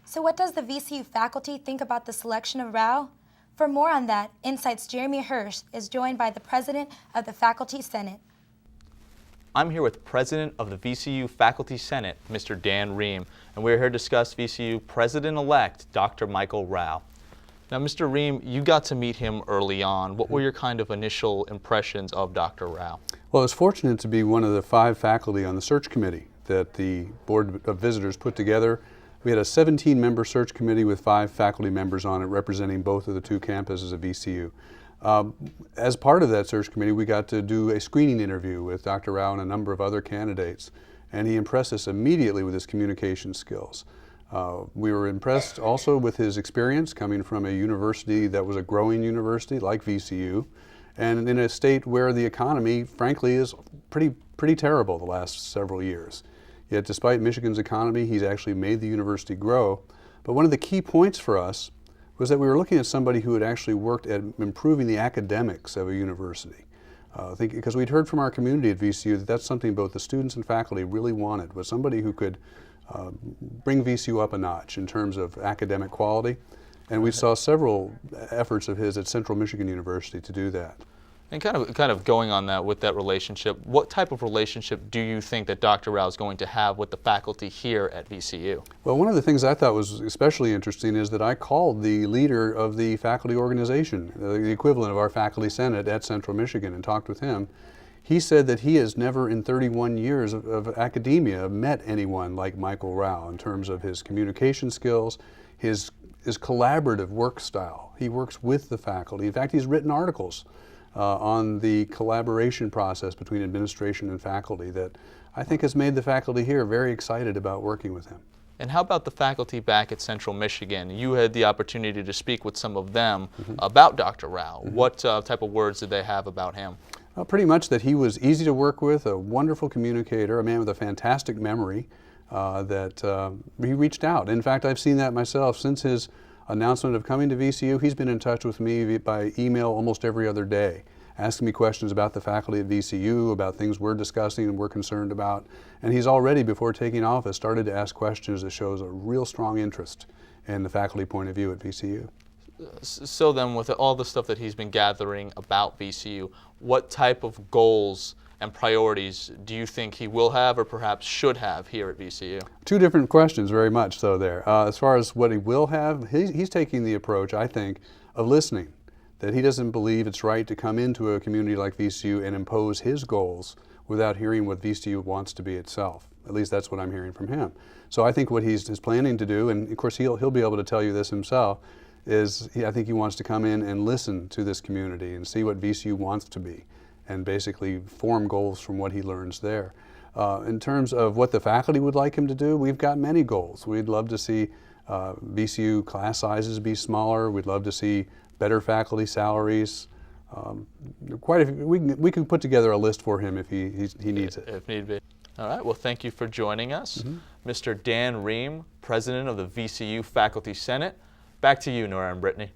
So what does the VCU faculty think about the selection of Rao? For more on that, Insight's Jeremy Hirsch is joined by the President of the Faculty Senate. I'm here with President of the VCU Faculty Senate, Mr. Dan Ream, and we're here to discuss VCU President-elect Dr. Michael Rao. Now, Mr. Ream, you got to meet him early on. What were your kind of initial impressions of Dr. Rao? Well, I was fortunate to be one of the 5 faculty on the search committee that the Board of Visitors put together. We had a 17-member search committee with 5 faculty members on it representing both of the 2 campuses of VCU. As part of that search committee, we got to do a screening interview with Dr. Rao and a number of other candidates, and he impressed us immediately with his communication skills. We were impressed also with his experience coming from a university that was a growing university like VCU, and in a state where the economy, frankly, is pretty terrible the last several years. Yet despite Michigan's economy, he's actually made the university grow. But one of the key points for us was that we were looking at somebody who had actually worked at improving the academics of a university. Because we'd heard from our community at VCU that that's something both the students and faculty really wanted, was somebody who could bring VCU up a notch in terms of academic quality. And we saw several efforts of his at Central Michigan University to do that. And kind of going on that with that relationship, what type of relationship do you think that Dr. Rao is going to have with the faculty here at VCU? Well, one of the things I thought was especially interesting is that I called the leader of the faculty organization, the equivalent of our faculty senate at Central Michigan, and talked with him. He said that he has never in 31 years of academia met anyone like Michael Rao in terms of his communication skills, his collaborative work style. He works with the faculty. In fact, he's written articles on the collaboration process between administration and faculty that I think has made the faculty here very excited about working with him. And how about the faculty back at Central Michigan? You had the opportunity to speak with some of them about Dr. Rao. What type of words did they have about him? Pretty much that he was easy to work with, a wonderful communicator, a man with a fantastic memory, that he reached out. In fact, I've seen that myself since his announcement of coming to VCU. He's been in touch with me by email almost every other day, asking me questions about the faculty at VCU, about things we're discussing and we're concerned about. And he's already, before taking office, started to ask questions that shows a real strong interest in the faculty point of view at VCU. So then, with all the stuff that he's been gathering about VCU, what type of goals and priorities do you think he will have or perhaps should have here at VCU? 2 different questions, very much so there. As far as what he will have, he's taking the approach, I think, of listening, that he doesn't believe it's right to come into a community like VCU and impose his goals without hearing what VCU wants to be itself. At least that's what I'm hearing from him. So I think what he's planning to do, and of course he'll be able to tell you this himself, is I think he wants to come in and listen to this community and see what VCU wants to be, and basically form goals from what he learns there. In terms of what the faculty would like him to do, we've got many goals. We'd love to see VCU class sizes be smaller. We'd love to see better faculty salaries. Quite a few, we can put together a list for him if he needs it. If need be. All right, well, thank you for joining us. Mr. Dan Ream, President of the VCU Faculty Senate. Back to you, Nora and Brittany.